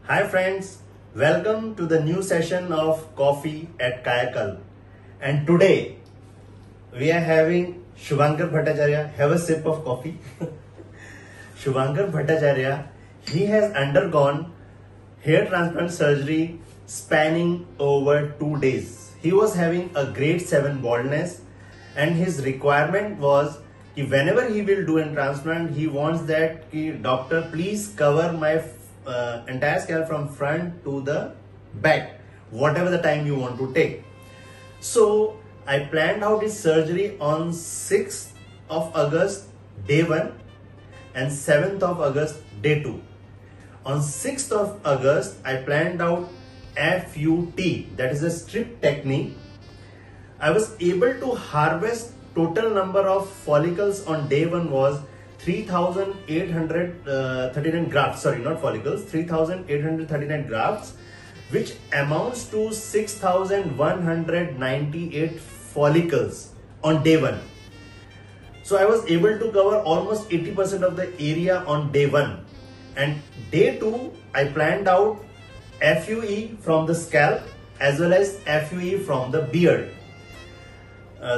Hi friends, welcome to the new session of Coffee at Kayakalp. And today we are having Shubhankar Bhattacharya. Have a sip of coffee. Shubhankar Bhattacharya, he has undergone hair transplant surgery spanning over 2 days. He was having a grade 7 baldness and his requirement was whenever he will do a transplant, he wants that doctor please cover my entire scalp from front to the back, whatever the time you want to take. So I planned out his surgery on 6th of August day 1 and 7th of August day 2. On 6th of August I planned out FUT, that is a strip technique. I was able to harvest total number of follicles on day 1 was 3,839 grafts, sorry not follicles, 3,839 grafts, which amounts to 6,198 follicles on day 1. So I was able to cover almost 80% of the area on day 1. And day 2 I planned out FUE from the scalp as well as FUE from the beard.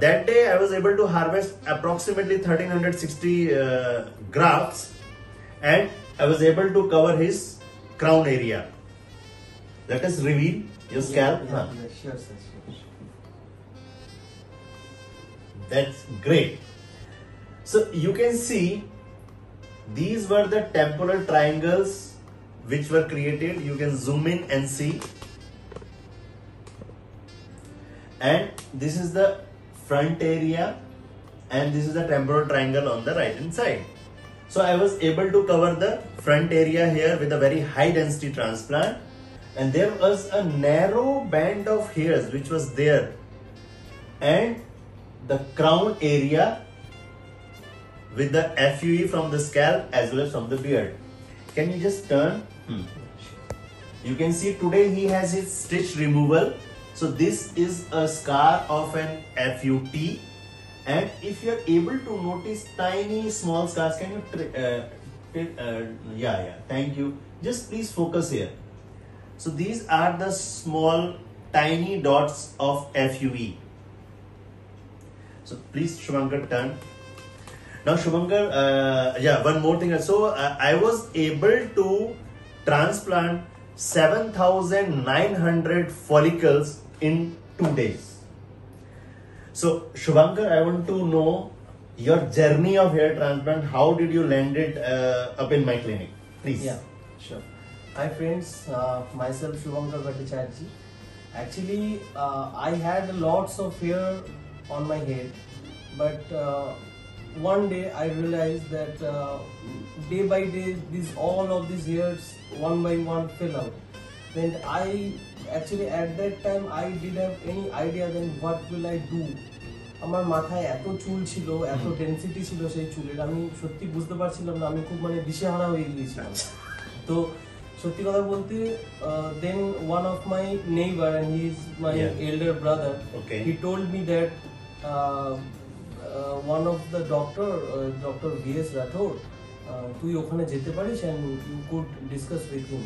That day I was able to harvest approximately 1360 grafts and I was able to cover his crown area. Let us reveal your scalp. Sure, sir. That's great. So you can see these were the temporal triangles which were created. You can zoom in and see. And this is the front area and this is the temporal triangle on the right hand side. So I was able to cover the front area here with a very high density transplant, and there was a narrow band of hairs which was there, and the crown area with the FUE from the scalp as well as from the beard. Can you just turn? You can see today he has his stitch removal. So this is a scar of an FUT, and if you are able to notice tiny small scars, can you thank you, just please focus here. So these are the small tiny dots of FUE. So please Shubhankar turn. Now Shubhankar, one more thing. So I was able to transplant 7,900 follicles in 2 days. So Shubhankar, I want to know your journey of hair transplant. How did you land it up in my clinic? Please. Yeah, sure. Hi friends, myself Shubhankar Bhattacharya. Actually, I had lots of hair on my head, but one day I realized that day by day all of these hairs one by one fell out. Then I actually at that time I didn't have any idea then what will I do. আমার মাথায় এত চুল ছিল, এত density ছিল সেই চুলের, আমি সত্যি বুঝতে পারছিলাম না, আমি খুব মানে দিশেহারা হয়ে গিয়েছিলাম। তো সত্যি কথা বলতে then one of my neighbor and he is my elder brother, he told me that one of the doctor VS Rathore, তুই ওখানে যেতে পারিস and you could discuss with him.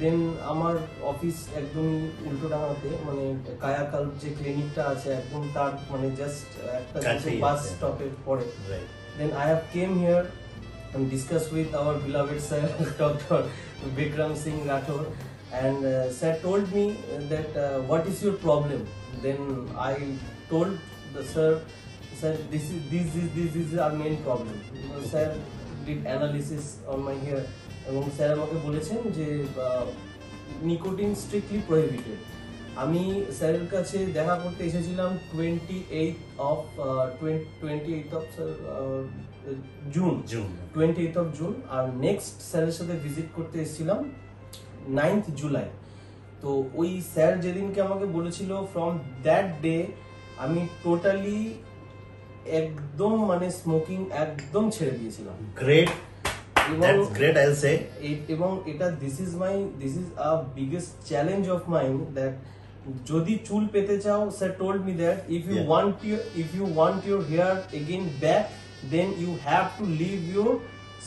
দেন আমার অফিস একদমই উল্টো ডাঙাতে, মানে কায়াকাল্প যে ক্লিনিকটা আছে একদম তার মানে জাস্ট একটা বাস স্টপের পরে। Then I have came here and discuss with our beloved sir Dr. Vikram Singh Rathore, and sir told me that what is your problem. Then I told the sir this is our main problem. Sir did analysis on my hair এবং sir আমাকে বলেছেন যে nicotine strictly prohibited. আমি স্যারের কাছে দেখা করতে এসেছিলাম 28th of June, R next স্যারের সাথে ভিজিট করতে এসেছিলাম 9th July। তো ওই স্যার যেদিনকে আমাকে বলেছিল ফ্রম দ্যাট ডে আমি টোটালি একদম মানে স্মোকিং একদম ছেড়ে দিয়েছিলাম। Great, that's great, I'll say. এবং এটা this is a biggest challenge of mine that যদি চুল পেতে চাও, sir told me that if you want your hair again back, then you have to leave your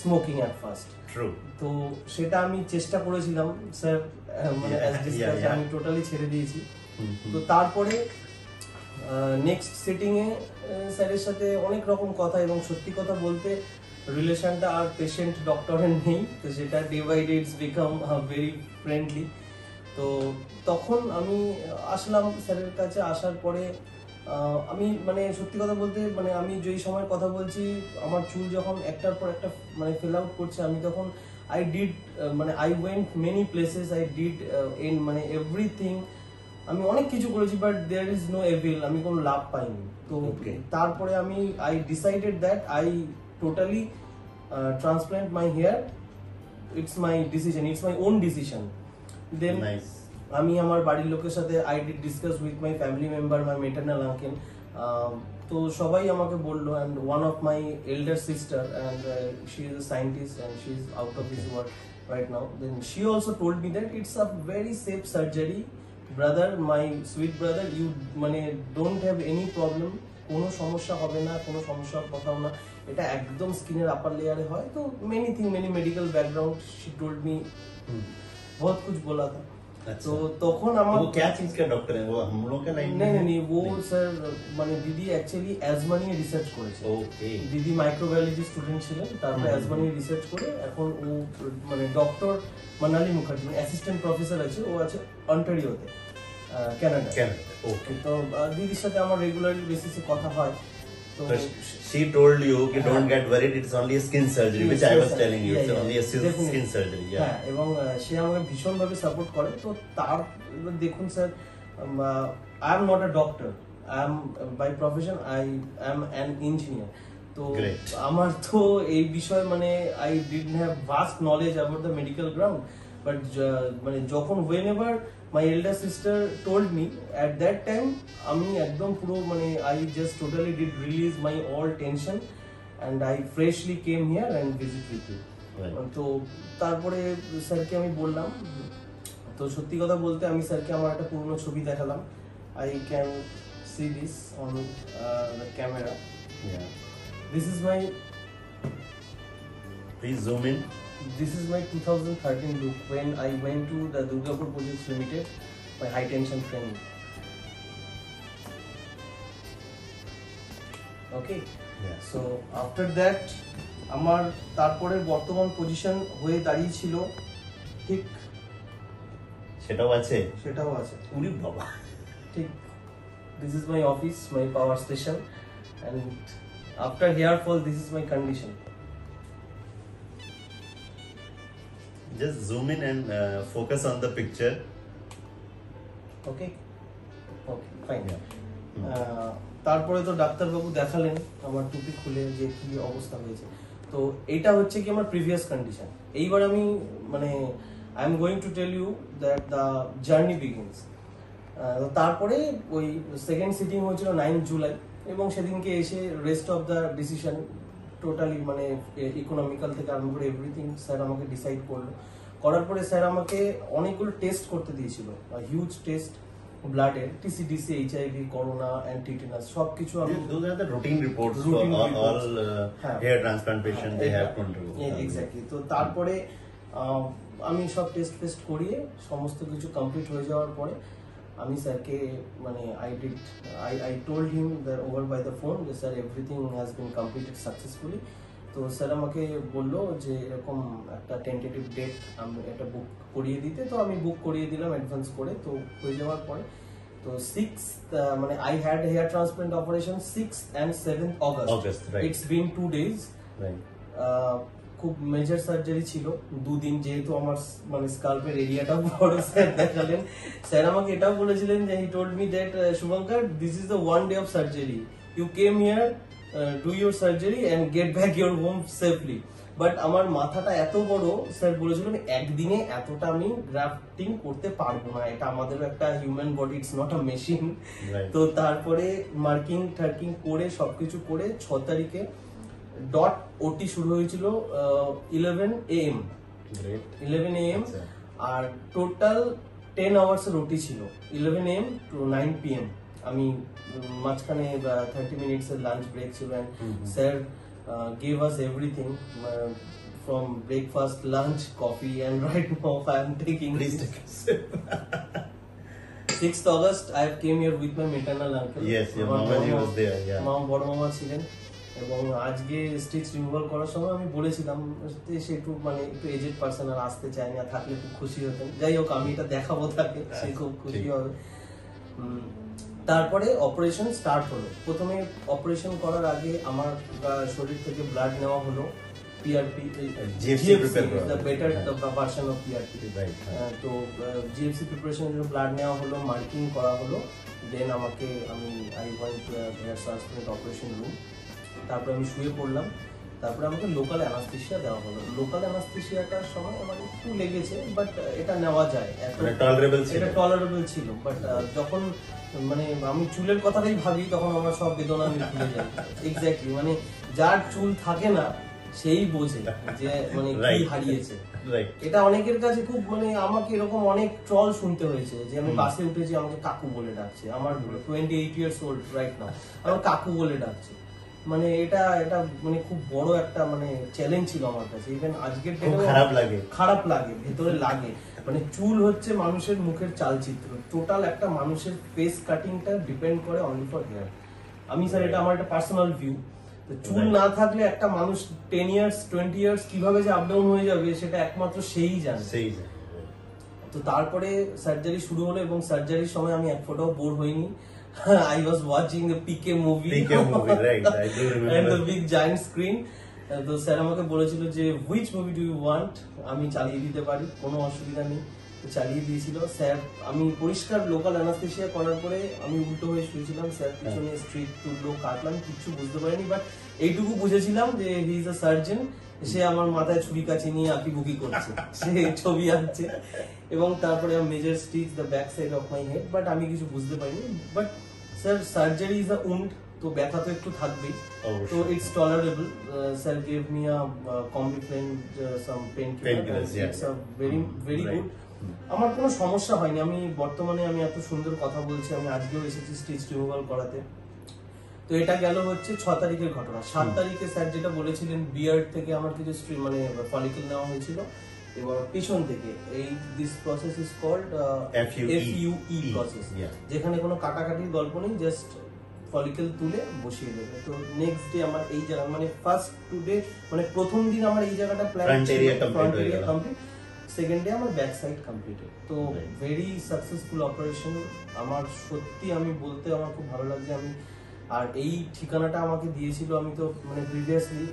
smoking at first. True. তো সেটা আমি চেষ্টা করেছিলাম স্যার, মানে অ্যাজ ডিসকাস আমি টোটালি ছেড়ে দিয়েছি। তো তারপরে নেক্সট সিটিং এ স্যারের সাথে অনেক রকম কথা, এবং সত্যি কথা বলতে রিলেশনটা আর পেশেন্ট ডক্টরের নেই, তো সেটা day by day it's become very friendly. তো তখন আমি আসলাম স্যারের কাছে। আসার পরে আমি মানে সত্যি কথা বলতে মানে আমি যেই সময়ের কথা বলছি, আমার চুল যখন একটার পর একটা মানে ফিল আউট করছে, আমি তখন আই ডিড মানে I went many places, I did in মানে এভরিথিং, আমি অনেক কিছু করেছি, but there is no evil, আমি কোনো লাভ পাইনি। তো তারপরে আমি I decided that I totally transplant my hair, it's my decision, it's my own decision. Then আমি আমার বাড়ির লোকের সাথে I did discuss with my family member, my maternal uncle. তো সবাই আমাকে বললো, and one of my elder sister, and she is a scientist and she is out of this world right now, then she also told me that it's a very safe surgery brother, my sweet brother, you মানে don't have any problem, কোনো সমস্যা হবে না, কোনো সমস্যার কথাও না, এটা একদম স্কিনের আপার লেয়ারে হয়। তো many thing, many medical background she told me, बहुत कुछ बोला था। तो তখন আমার वो क्या चीज का डॉक्टर है, वो हम लोग का लाइन नहीं नहीं वो স্যার মানে দিদি অ্যাকচুয়ালি অ্যাজমা নিয়ে রিসার্চ করেছে। ওকে। দিদি মাইক্রোবায়োলজি স্টুডেন্ট ছিলেন, তারপরে অ্যাজমা নিয়ে রিসার্চ করে এখন ও মানে doctor Manali Mukherjee assistant professor আছে, ও আছে অন্টারিওতে, কানাডা। ওকে। তো দিদির সাথে আমার রেগুলারলি বেসিসে কথা হয়। তো she told you कि don't get worried, it's only a skin surgery, which I was telling you, it's only a skin surgery. হ্যাঁ, এবং সে আমাকে ভীষণ ভাবে সাপোর্ট করে। তো তার দেখুন sir, I am not a doctor, I am by profession I am an engineer. তো আমার তো এই বিষয় মানে I didn't have vast knowledge about the medical ground, but মানে যখন whenever my elder sister told me at that time, আমি একদম পুরো মানে I just totally did release my all tension and I freshly came here and visit with you. তো তারপরে স্যারকে আমি বললাম, তো সত্যি কথা বলতে আমি স্যারকে আমার একটা পুরনো ছবি দেখালাম। I can see this on the camera. Yeah. This is my, please zoom in. This is my 2013 look when I went to the Durgapur Projects Limited, my high tension training. Okay. Yeah. So after that, আমার তারপরে বর্তমান position হয়ে দাঁড়িয়েছিল ঠিক সেটাও আছে, সেটাও আছে। উনি বাবা ঠিক, this is my office, my power station, and after hair fall, this is my condition. Just zoom in and focus on the picture. Okay, okay, fine. তারপরে তো ডাক্তারবাবু দেখালেন আমার টুপি খুলে যে কি অবস্থা হয়েছে। তো এটা হচ্ছে কি আমার প্রিভিয়াস কন্ডিশন। এইবার আমি মানে I am going to tell you that the journey begins. তারপরে ওই সেকেন্ড সিটিং হয়েছিল 9 জুলাই, এবং সেদিনকে এসে rest of the decision totally মানে ইকোনমিক্যাল থেকে আরম্ভ করে এভরিথিং স্যার আমাকে ডিসাইড করলো। করার পরে স্যার আমাকে অনেকগুলো টেস্ট করতে দিয়েছিল, হিউজ টেস্ট, ব্লাডের টিসিডিসি, এইচআইভি, করোনা এন্ড টিটেনাস, সবকিছু। আমি those are the routine reports for all hair transplant patients, they have to do. Exactly. তো তারপরে আমি সব টেস্ট করিয়ে সমস্ত কিছু কমপ্লিট হয়ে যাওয়ার পরে আমি স্যারকে মানে I told him that over by the phone that sir everything has been completed successfully. তো স্যার আমাকে বললো যে এরকম একটা টেন্টেটিভ ডেট আমি এটা বুক করিয়ে দিতে। তো আমি বুক করিয়ে দিলাম অ্যাডভান্স করে। তো হয়ে যাওয়ার পরে তো 6th মানে I had hair transplant operation 6th and 7th August, right. It's been 2 days, right. খুব মেজর সার্জারি ছিল, 2 দিন, যেহেতু আমার মানে স্কাল্পের এরিয়াটাও বড়। স্যার দেখালেন, স্যার আমাকে এটাও বলেছিলেন যে he told me that Shubhankar, this is the 1 day of surgery, you came here, do your surgery and get back your home safely. But আমার মাথাটা এত বড়, স্যার বলেছিলেন একদিনে এতটা আমি গ্রাফটিং করতে পারবো না, এটা আমাদের একটা human body, it's not a machine. তো তারপরে মার্কিং টার্কিং করে সবকিছু করে 6 তারিখে ডট ওটি শুরু হয়েছিল 11 AM, আর টোটাল 10 আওয়ার্স এর ওটি ছিল 11 AM to 9 PM। আমি মাঝখানে 30 মিনিটস এর লাঞ্চ ব্রেক ছিল, and sir gave us everything, from breakfast, lunch, coffee, and right now I am taking. Please take a sip. 6th August I came here with my maternal uncle. Yes, your mama was there. Yeah. মামা বড় মামা ছিলেন এবং আজকে stitch removal করার সময় আমি বলেছিলাম যে সে একটু মানে একটু এজেড পার্সন আর আসতে চায় না, থাকলে খুব খুশি হতেন। যাই হোক আমি এটা দেখাবো তাকে, সে খুব খুশি হবে। তারপরে অপারেশন স্টার্ট হলো। প্রথমে অপারেশন করার আগে আমার শরীর থেকে ব্লাড নেওয়া হলো, PRP, the better version of PRP. তো জিএফসি প্রিপারেশনের জন্য ব্লাড নেওয়া হলো, মার্কিং করা হলো, দেন আমাকে I went to hair transplant operation room. তারপরে আমি শুয়ে পড়লাম, তারপরে আমাকে লোকাল অ্যানাস্থেসিয়া দেওয়া হলো। লোকাল অ্যানাস্থেসিয়াটার সময় আমার একটু লেগেছে, বাট এটা নেওয়া যায়, এটা টলারেবল ছিল। বাট যখন মানে আমি চুলের কথাটাই ভাবি তখন আমার সব বেদনা আমি ভুলে যাই। এক্স্যাক্টলি, মানে যার চুল থাকে না সেই বোঝে যে মানে কি হারিয়েছে। এটা অনেকের কাছে খুব মানে আমাকে এরকম অনেক ট্রল শুনতে হয়েছে যে আমি বাসে উঠেছি আমাকে কাকু বলে ডাকছে। আমার 28 years old রাইট নাও, আমার কাকু বলে ডাকছে। মানে এটা মানে খুব বড় একটা মানে চ্যালেঞ্জ ছিল আমার কাছে। ইভেন আজকের দিনে খারাপ লাগে, ভেতরে লাগে। মানে চুল হচ্ছে মানুষের মুখের চালচিত্র। টোটাল একটা মানুষের ফেস কাটিংটা ডিপেন্ড করে অনলি ফর হেয়ার। আমি স্যার এটা আমার একটা পার্সোনাল ভিউ। তো চুল না থাকলে একটা মানুষ 10 years 20 years কিভাবে যে আপ ডাউন হয়ে যাবে সেটা একমাত্র সেই জানে। তো তারপরে সার্জারি শুরু হলো এবং সার্জারির সময় আমি এক ফোঁটাও বোর হইনি। I was watching the PK movie, right? I do remember. And the big giant screen. তো স্যার আমাকে বলেছিল যে which movie do you want, আমি চালিয়ে দিতে পারি, কোনো অসুবিধা নেই। চালিয়ে দিয়েছিল স্যার। আমি পরিষ্কার লোকাল অ্যানাস্থেসিয়া করার পরে আমি উল্টো হয়ে শুয়েছিলাম। স্যার পিছনে স্ট্রিট তুললো, কাটলাম, কিছু বুঝতে পারিনি। বাট এইটুকু বুঝেছিলাম যে হি ইজ আ সার্জন। সে আমার মাথায় ছুরি কাছে নিয়ে আঁকিবুকি করছে, সে ছবি আঁকছে। এবং তারপরে major stitch the back side of my head, but আমি কিছু বুঝতে পারিনি। But sir surgery is a wound, তো ব্যথা তো একটু থাকবেই, তো it's tolerable. Sir gave me a Combiflam, some painkiller, it's a very very good. আমার কোনো সমস্যা হয়নি। আমি বর্তমানে আমি এত সুন্দর কথা বলছি, আমি আজকেও এসেছি স্টিচ রিমুভাল করাতে। তো এটা গেল হচ্ছে 6 তারিখের ঘটনা। 7 তারিখে স্যার যেটা বলেছিলেন, বিয়ার্ড থেকে আমার কিছু মানে ফলিকল নেওয়া হয়েছিল এবং পিছন থেকে এই this process is called FUE process, যেখানে কোনো কাটাকাটির গল্প নেই, জাস্ট ফলিকল তুলে বসিয়ে দেবে। তো নেক্সট ডে আমার এই জায়গা মানে ফার্স্ট টুডে মানে প্রথম দিন আমার এই জায়গাটা plan front area complete, second day আমার ব্যাক সাইড কমপ্লিটেড। তো ভেরি সাকসেসফুল অপারেশন। আমার সত্যি আমি বলতে আমার খুব ভালো লাগছে। আমি আর এই ঠিকানাটা আমাকে দিয়েছিল, আমি তো মানে প্রিভিয়াসলি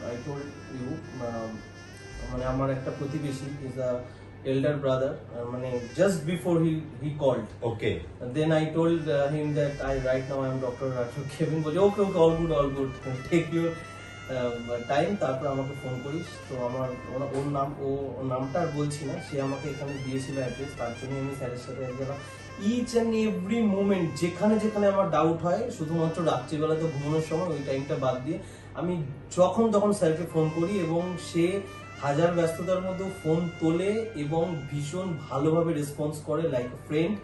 আই টোল্ড ইউ, মানে আমার একটা প্রতিবেশী ইজ আ elder brother, মানে just before he called, okay, then I told him that right now I am Dr. Rathod. Kevin বলে okay all good take your time, তারপর আমাকে phone করিস। তো আমার ওর নামটা আর বলছি না, সে আমাকে এখানে দিয়েছিল অ্যাড্রেস, তার জন্য আমি স্যারের সাথে গেলাম। ইচ অ্যান্ড এভরি মোমেন্ট যেখানে যেখানে আমার ডাউট হয়, শুধুমাত্র রাত্রিবেলাতে ঘুমানোর সময় ওই টাইমটা বাদ দিয়ে আমি যখন তখন স্যারকে ফোন করি এবং সে হাজার ব্যস্ততার মধ্যে ফোন তোলে এবং ভীষণ ভালোভাবে রেসপন্স করে, like a friend.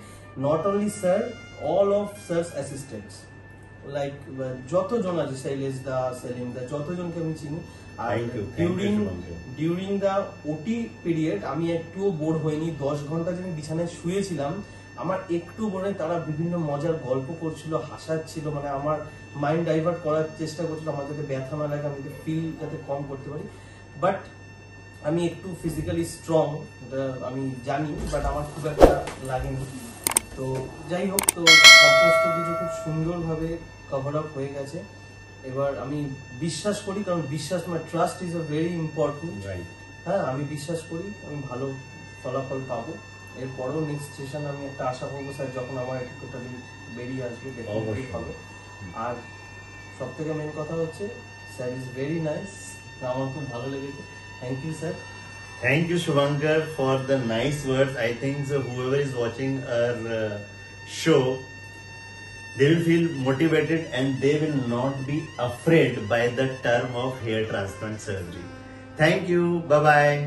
Not only sir, all of sir's assistants, like যতজন আছে, শৈলেশ দা, সেলিম দা, যতজনকে আমি চিনি। আর ডিউরিং দা ওটি পিরিয়ড আমি একটুও বোর হইনি। 10 ঘন্টা যে আমি বিছানায় শুয়েছিলাম, আমার একটু মনে, তারা বিভিন্ন মজার গল্প করছিল, হাসাচ্ছিল, মানে আমার মাইন্ড ডাইভার্ট করার চেষ্টা করছিল, আমার যাতে ব্যথা না লাগে, আমি যাতে ফিল যাতে কম করতে পারি। বাট আমি একটু ফিজিক্যালি স্ট্রং, আমি জানি, বাট আমার খুব একটা লাগেনি। তো যাই হোক, তো সমস্ত কিছু খুব সুন্দরভাবে কভার আপ হয়ে গেছে। এবার আমি বিশ্বাস করি, কারণ বিশ্বাস, মানে trust is a very important. হ্যাঁ, আমি বিশ্বাস করি আমি ভালো ফলাফল পাবো। এরপরেও নেক্সট সেশন আমি একটা আশা করবো স্যার, যখন আমার এটা টোটালি বেরিয়ে আসবে ডেফিনেটলি হবে। আর সব থেকে মেন কথা হচ্ছে স্যার ইজ ভেরি নাইস, আমার খুব ভালো লেগেছে। Thank you, sir. Thank you, Shubhankar, for the nice words. I think so whoever is watching our show, they will feel motivated and they will not be afraid by the term of hair transplant surgery. Thank you. Bye-bye.